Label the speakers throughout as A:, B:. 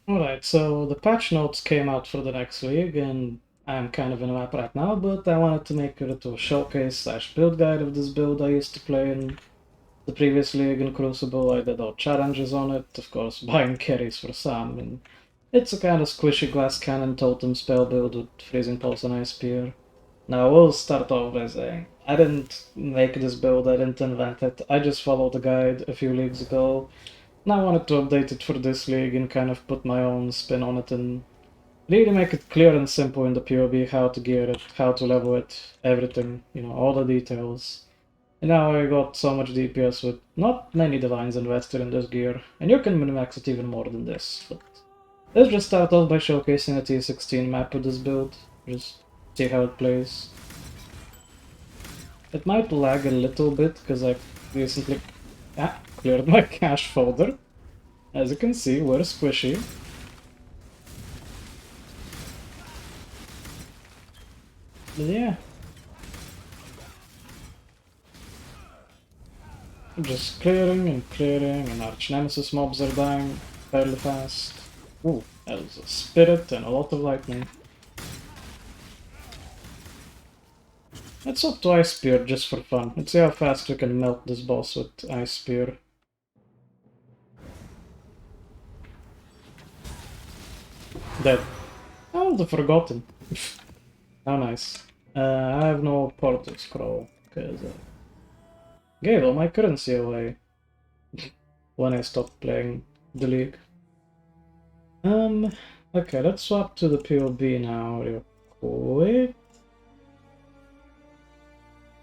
A: Alright, so the patch notes came out for the next league, and I'm kind of in a map right now, but I wanted to make it into a showcase slash build guide of this build I used to play in the previous league in Crucible. I did all challenges on it, of course, buying carries for some, and it's a kind of squishy glass cannon totem spell build with freezing pulse and ice spear. Now, I will start off by saying I didn't make this build, I didn't invent it, I just followed the guide a few leagues ago. And I wanted to update it for this league and kind of put my own spin on it and really make it clear and simple in the PoB how to gear it, how to level it, everything, all the details. And now I got so much DPS with not many divines invested in this gear, and you can min-max it even more than this. But let's just start off by showcasing a T16 map with this build, just see how it plays. It might lag a little bit because I recently cleared my cache folder. As you can see, we're squishy. But yeah. Just clearing and arch nemesis mobs are dying fairly fast. Ooh, that was a spirit and a lot of lightning. Let's swap to Ice Spear just for fun. Let's see how fast we can melt this boss with Ice Spear. Dead. I would have forgotten. How nice. I have no portal scroll, because gave all my currency away when I stopped playing the league. Okay, let's swap to the PoB now real quick.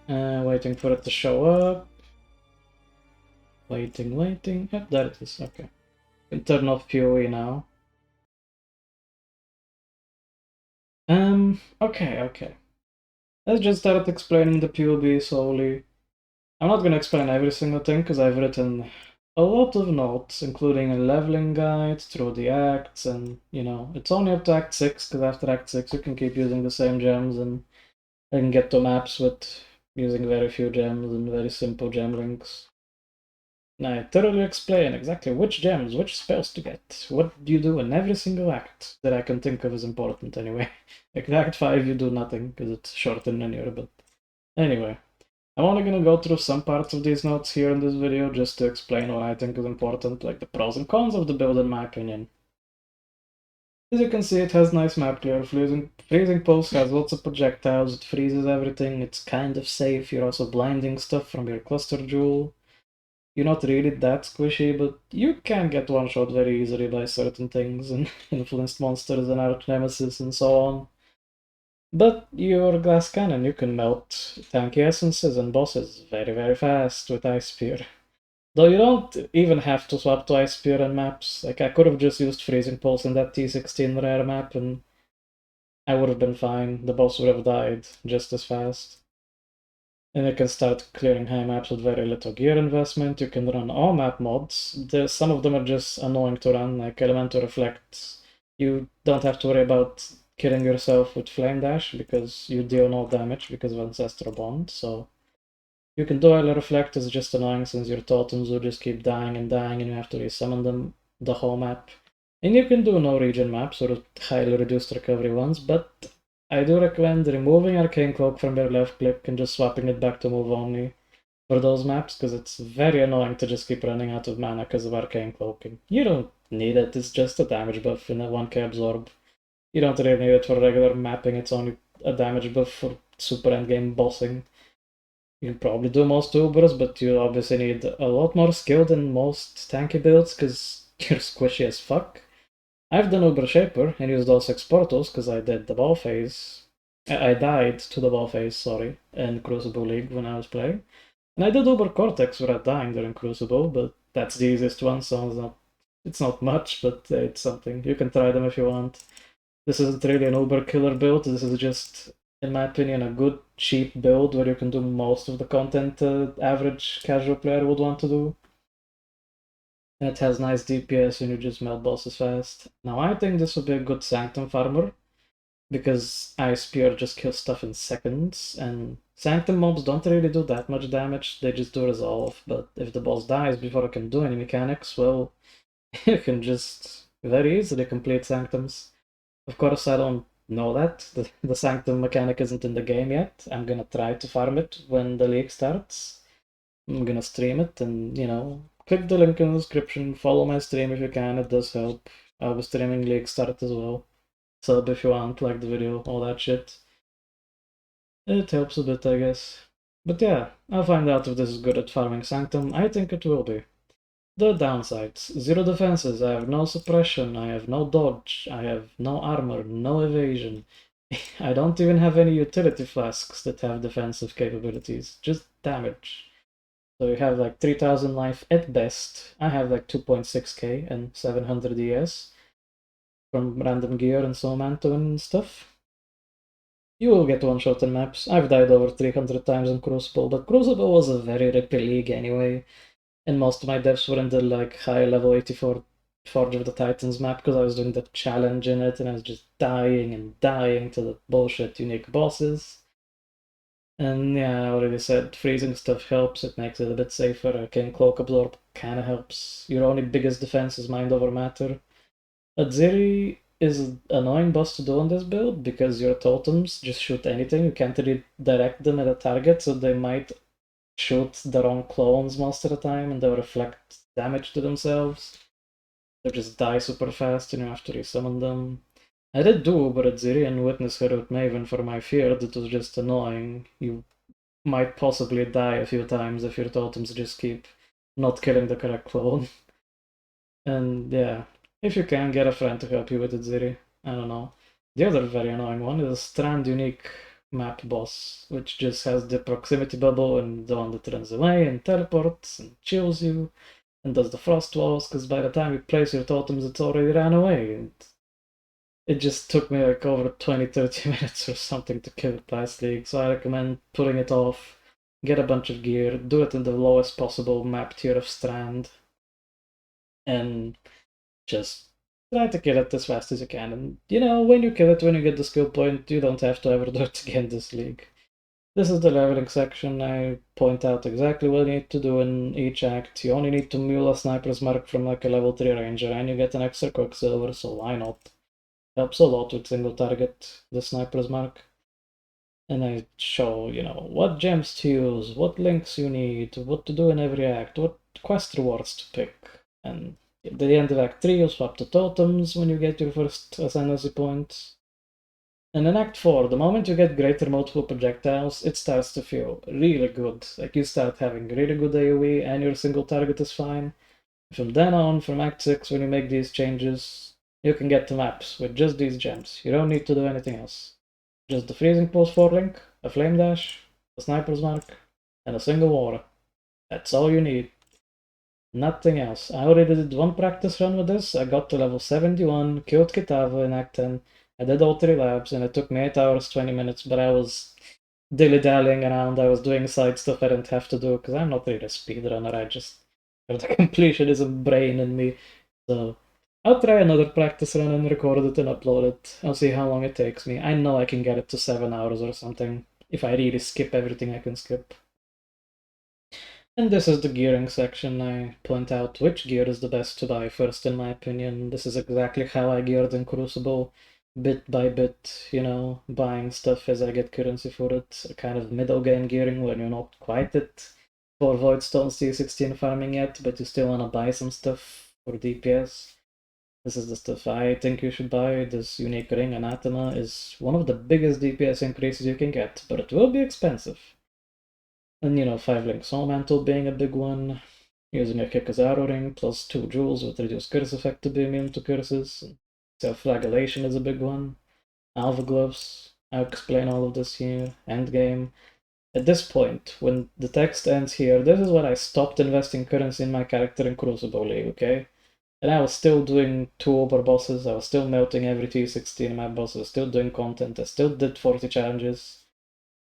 A: Waiting for it to show up. Waiting. Yep, there it is, okay. Can turn off PoE now. Okay. Let's just start explaining the PoB slowly. I'm not gonna explain every single thing, because I've written a lot of notes, including a leveling guide through the acts, and, it's only up to Act 6, because after Act 6 you can keep using the same gems, and I can get to maps with using very few gems and very simple gem links. And I thoroughly explain exactly which gems, which spells to get, what you do in every single act that I can think of is important anyway. Like in Act 5 you do nothing, because it's short and linear, but anyway. I'm only gonna go through some parts of these notes here in this video just to explain what I think is important, like the pros and cons of the build in my opinion. As you can see, it has nice map clear. Freezing Pulse has lots of projectiles, it freezes everything, it's kind of safe, you're also blinding stuff from your cluster jewel. You're not really that squishy, but you can get one-shot very easily by certain things and influenced monsters and arch nemesis and so on. But your glass cannon, you can melt tanky essences and bosses very fast with Ice Spear. Though you don't even have to swap to Ice Spear and maps. Like, I could have just used Freezing Pulse in that T16 rare map and I would have been fine. The boss would have died just as fast. And you can start clearing high maps with very little gear investment. You can run all map mods. Some of them are just annoying to run, like Elemental Reflect. You don't have to worry about killing yourself with Flame Dash because you deal no damage because of Ancestral Bond, so you can do Oil Reflect, it's just annoying since your totems will just keep dying and you have to resummon them the whole map. And you can do no region maps or highly reduced recovery ones, but I do recommend removing Arcane Cloak from your left click and just swapping it back to move only for those maps, because it's very annoying to just keep running out of mana because of Arcane Cloaking. You don't need it, it's just a damage buff in a 1k absorb. You don't really need it for regular mapping, it's only a damage buff for super endgame bossing. You can probably do most Ubers, but you obviously need a lot more skill than most tanky builds, because you're squishy as fuck. I've done Uber Shaper and used all 6 portals, because I did the ball phase. I died to the ball phase, sorry, in Crucible League when I was playing. And I did Uber Cortex without dying during Crucible, but that's the easiest one, so it's not much, but it's something. You can try them if you want. This isn't really an Uber killer build, this is just, in my opinion, a good, cheap build where you can do most of the content average casual player would want to do. And it has nice DPS and you just melt bosses fast. Now I think this would be a good Sanctum farmer, because Ice Spear just kills stuff in seconds, and Sanctum mobs don't really do that much damage, they just do resolve, but if the boss dies before it can do any mechanics, well, you can just very easily complete Sanctums. Of course, I don't know that. The Sanctum mechanic isn't in the game yet. I'm gonna try to farm it when the league starts. I'm gonna stream it and, click the link in the description, follow my stream if you can, it does help. I'll be streaming Leaguestarter as well. Sub if you want, like the video, all that shit. It helps a bit, I guess. But yeah, I'll find out if this is good at farming Sanctum. I think it will be. The downsides: zero defenses, I have no suppression, I have no dodge, I have no armor, no evasion. I don't even have any utility flasks that have defensive capabilities, just damage. So you have like 3000 life at best. I have like 2.6k and 700 ES from random gear and Soulmantle and stuff. You will get one shot in maps. I've died over 300 times in Crucible, but Crucible was a very rippy league anyway. And most of my deaths were in the like high level 84 Forge of the Titans map because I was doing the challenge in it and I was just dying and dying to the bullshit unique bosses. And yeah, I already said freezing stuff helps, it makes it a bit safer. Arcane Cloak Absorb kinda helps. Your only biggest defense is Mind Over Matter. Adziri is an annoying boss to do on this build because your totems just shoot anything. You can't redirect them at a target, so they might shoot the wrong clones most of the time and they'll reflect damage to themselves. They just die super fast and you have to resummon them. I did do Uber Adziri and Witness her with Maven for my feared, it was just annoying. You might possibly die a few times if your totems just keep not killing the correct clone. And yeah, if you can, get a friend to help you with Adziri. I don't know. The other very annoying one is a Strand unique map boss, which just has the proximity bubble and the one that runs away and teleports and chills you and does the frost walls, because by the time you place your totems it's already ran away. And it just took me like over 20-30 minutes or something to kill it last league, so I recommend putting it off, get a bunch of gear, do it in the lowest possible map tier of Strand, and just try to kill it as fast as you can. And when you kill it, when you get the skill point, you don't have to ever do it again this league. This is the leveling section. I point out exactly what you need to do in each act. You only need to mule a sniper's mark from like a level 3 ranger, and you get an extra quicksilver, so why not? Helps a lot with single target, the sniper's mark. And I show, what gems to use, what links you need, what to do in every act, what quest rewards to pick. And at the end of Act 3, you'll swap to totems when you get your first ascendancy points. And in Act 4, the moment you get greater multiple projectiles, it starts to feel really good. Like you start having really good AoE and your single target is fine. From then on, from Act 6, when you make these changes, you can get to maps with just these gems. You don't need to do anything else. Just the Freezing Pulse 4 link, a Flame Dash, a Sniper's Mark, and a single Aura. That's all you need. Nothing else. I already did one practice run with this. I got to level 71, killed Kitava in Act 10. I did all 3 labs and it took me 8 hours, 20 minutes, but I was dilly-dallying around. I was doing side stuff I didn't have to do because I'm not really a speedrunner. I just have the completionism brain in me. So I'll try another practice run and record it and upload it. I'll see how long it takes me. I know I can get it to 7 hours or something if I really skip everything I can skip. And this is the gearing section. I point out which gear is the best to buy first in my opinion. This is exactly how I geared in Crucible, bit by bit, buying stuff as I get currency for it. A kind of middle game gearing when you're not quite at 4 Voidstone C16 farming yet, but you still want to buy some stuff for DPS. This is the stuff I think you should buy. This unique ring, Anathema, is one of the biggest DPS increases you can get, but it will be expensive. And 5-link Soul Mantle being a big one, using a Kikazaro ring plus 2 jewels with reduced curse effect to be immune to curses. Self-flagellation is a big one. Alpha Gloves, I'll explain all of this here. Endgame. At this point, when the text ends here, this is when I stopped investing currency in my character in Crucible League, okay? And I was still doing 2 over bosses, I was still melting every T16 map boss, I was still doing content, I still did 40 challenges.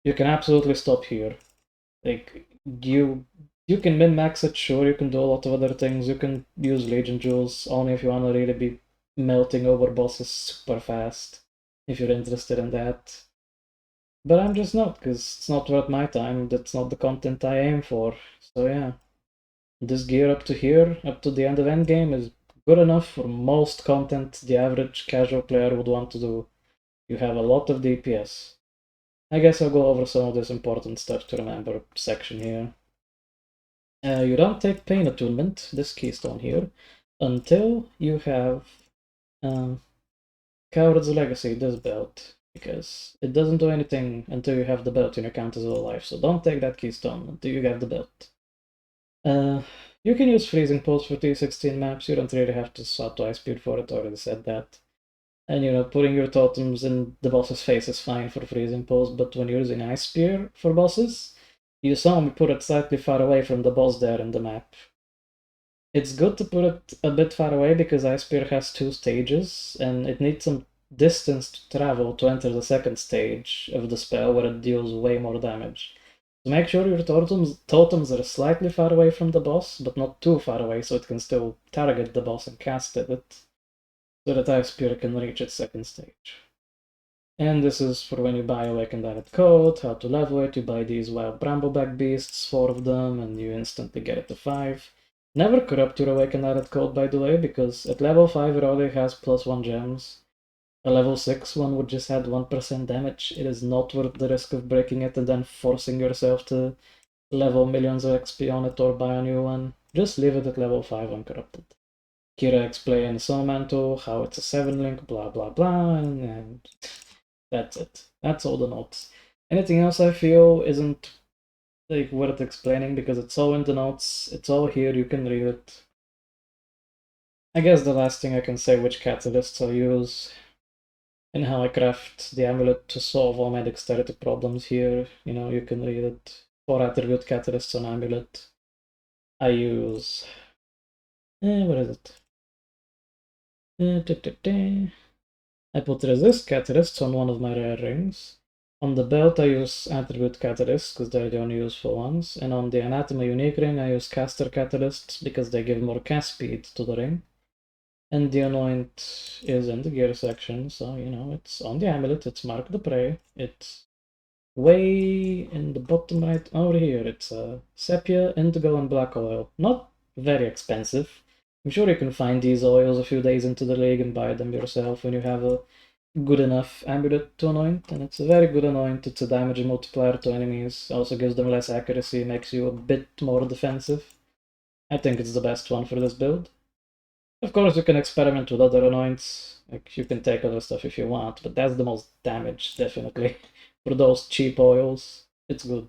A: You can absolutely stop here. Like, you can min-max it, sure, you can do a lot of other things, you can use Legion Jewels only if you want to really be melting over bosses super fast, if you're interested in that. But I'm just not, because it's not worth my time, that's not the content I aim for, so yeah. This gear up to here, up to the end of endgame, is good enough for most content the average casual player would want to do. You have a lot of DPS. I guess I'll go over some of this important stuff to remember section here. You don't take Pain Attunement, this keystone here, until you have Coward's Legacy, this belt, because it doesn't do anything until you have the belt in your count as alive, so don't take that keystone until you get the belt. You can use Freezing Pulse for T16 maps, you don't really have to swap to Ice Speed for it, already said that. And putting your totems in the boss's face is fine for Freezing Pulse, but when you're using Ice Spear for bosses, you saw me put it slightly far away from the boss there in the map. It's good to put it a bit far away because Ice Spear has 2 stages, and it needs some distance to travel to enter the second stage of the spell where it deals way more damage. So make sure your totems are slightly far away from the boss, but not too far away so it can still target the boss and cast it, so that Ice Spear can reach its second stage. And this is for when you buy Awakened Added Code, how to level it. You buy these wild Brambleback beasts, 4 of them, and you instantly get it to 5. Never corrupt your Awakened Added Code, by the way, because at level 5 it already has +1 gems. A level 6 one would just add 1% damage. It is not worth the risk of breaking it and then forcing yourself to level millions of XP on it or buy a new one. Just leave it at level 5 uncorrupted. Kira explains Soulmantle, how it's a 7-link, blah blah blah, and that's it. That's all the notes. Anything else I feel isn't worth explaining because it's all in the notes. It's all here, you can read it. I guess the last thing I can say which catalysts I'll use and how I craft the amulet to solve all my dexterity problems here. You can read it. 4 attribute catalysts on amulet. I use... what is it? I put resist catalysts on one of my rare rings. On the belt I use attribute catalysts because they're the only useful ones, and on the anatomy unique ring I use caster catalysts because they give more cast speed to the ring. And the anoint is in the gear section, so it's on the amulet, it's Mark the Prey, it's way in the bottom right over here, it's sepia, indigo and black oil. Not very expensive. I'm sure you can find these oils a few days into the league and buy them yourself when you have a good enough amulet to anoint, and it's a very good anoint. It's a damage multiplier to enemies, also gives them less accuracy, makes you a bit more defensive. I think it's the best one for this build. Of course you can experiment with other anoints, you can take other stuff if you want, but that's the most damage, definitely. For those cheap oils, it's good.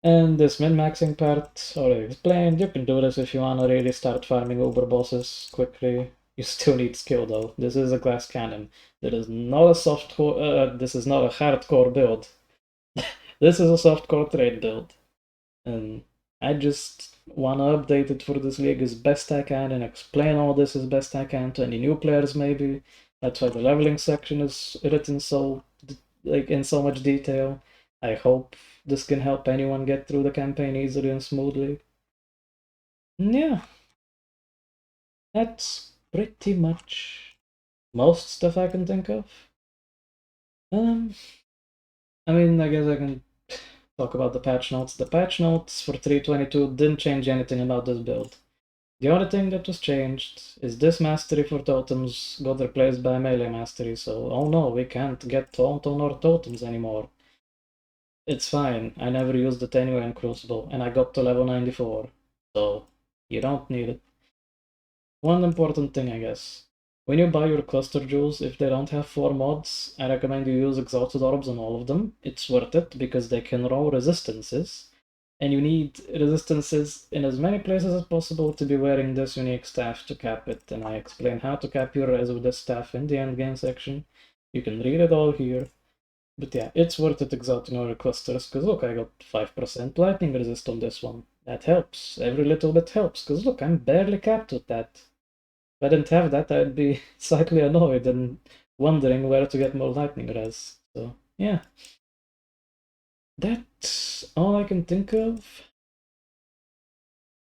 A: And this min-maxing part, already explained, you can do this if you want to really start farming uber bosses quickly. You still need skill though. This is a glass cannon. This is not a this is not a hardcore build. This is a softcore trade build. And I just want to update it for this league as best I can and explain all this as best I can to any new players maybe. That's why the leveling section is written so, in so much detail. I hope this can help anyone get through the campaign easily and smoothly. Yeah, that's pretty much most stuff I can think of. I mean, I guess I can talk about the patch notes. The patch notes for 3.22 didn't change anything about this build. The only thing that was changed is this mastery for totems got replaced by melee mastery, so oh no, we can't get taunt on our totems anymore. It's fine, I never used it anyway in Crucible, and I got to level 94, so you don't need it. One important thing, I guess. When you buy your cluster jewels, if they don't have 4 mods, I recommend you use exalted orbs on all of them. It's worth it because they can roll resistances, and you need resistances in as many places as possible to be wearing this unique staff to cap it, and I explain how to cap your res with this staff in the endgame section. You can read it all here. But yeah, it's worth it exalting all your clusters, because look, I got 5% lightning resist on this one. That helps. Every little bit helps, because look, I'm barely capped with that. If I didn't have that, I'd be slightly annoyed and wondering where to get more lightning res. So, yeah. That's all I can think of.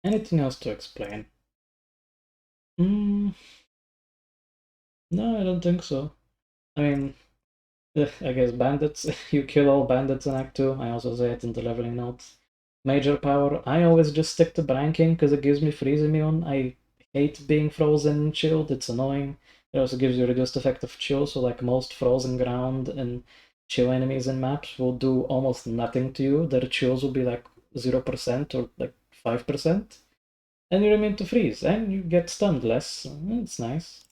A: Anything else to explain? No, I don't think so. I mean, I guess bandits, you kill all bandits in Act 2. I also say it in the leveling notes. Major power, I always just stick to branking because it gives me freeze immune. I hate being frozen and chilled, it's annoying. It also gives you reduced effective chill, so like most frozen ground and chill enemies in maps will do almost nothing to you. Their chills will be like 0% or like 5%, and you remain to freeze, and you get stunned less. It's nice.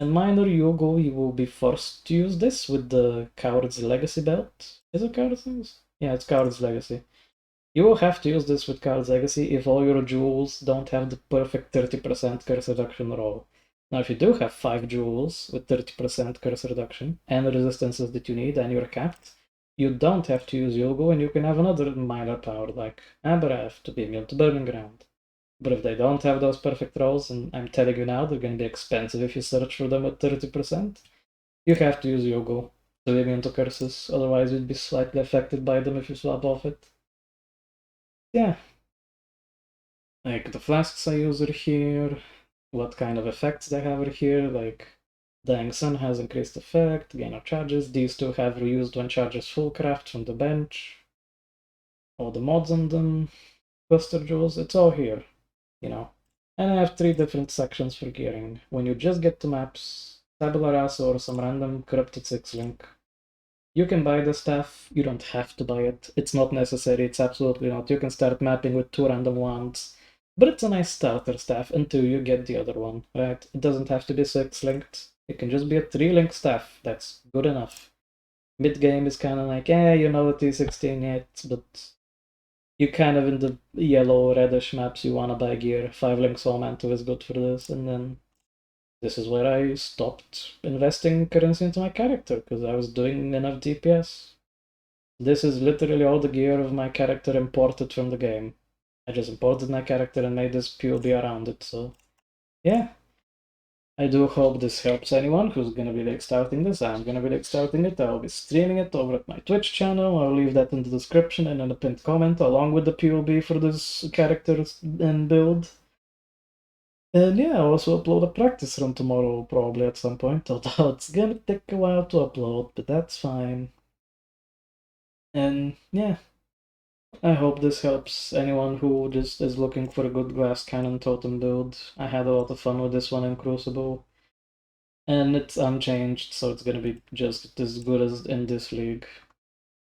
A: And minor Yogo, you will be forced to use this with the Coward's Legacy belt. Is it Coward's Legacy? Yeah, it's Coward's Legacy. You will have to use this with Coward's Legacy if all your jewels don't have the perfect 30% curse reduction roll. Now, if you do have 5 jewels with 30% curse reduction and the resistances that you need and you're capped, you don't have to use Yogo and you can have another minor power like Aberrath to be immune to Burning Ground. But if they don't have those perfect rolls, and I'm telling you now, they're going to be expensive if you search for them at 30%, you have to use Yogo to be immune to curses, otherwise you'd be slightly affected by them if you swap off it. Yeah. Like the flasks I use are here, what kind of effects they have are here, like Dying Sun has increased effect, gain of charges, these two have reused when charges full craft from the bench, all the mods on them, cluster jewels, it's all here, you know. And I have 3 different sections for gearing. When you just get to maps, Tabula Rasa or some random corrupted 6 link, you can buy the staff, you don't have to buy it. It's not necessary, it's absolutely not. You can start mapping with 2 random ones. But it's a nice starter staff until you get the other one, right? It doesn't have to be 6 linked. It can just be a 3 link staff. That's good enough. Mid game is kind of like, you know the T16 yet, but you kind of in the yellow reddish maps you want to buy gear. 5 link Soul Mantle is good for this, and then this is where I stopped investing currency into my character because I was doing enough DPS. This is literally all the gear of my character imported from the game. I just imported my character and made this PoB around it, so yeah. I do hope this helps anyone who's gonna be like starting this. I'm gonna be like starting it. I'll be streaming it over at my Twitch channel. I'll leave that in the description and in the pinned comment along with the PoB for this character and build. And yeah, I'll also upload a practice run tomorrow probably at some point, although it's gonna take a while to upload, but that's fine. And yeah, I hope this helps anyone who just is looking for a good glass cannon totem build. I had a lot of fun with this one in Crucible. And it's unchanged, so it's gonna be just as good as in this league.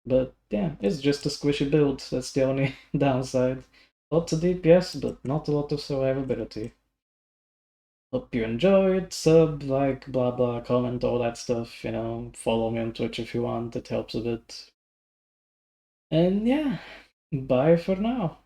A: But yeah, it's just a squishy build, that's the only downside. Lots of DPS, but not a lot of survivability. Hope you enjoyed, sub, like, blah blah, comment, all that stuff, you know, follow me on Twitch if you want, it helps a bit. And yeah, bye for now.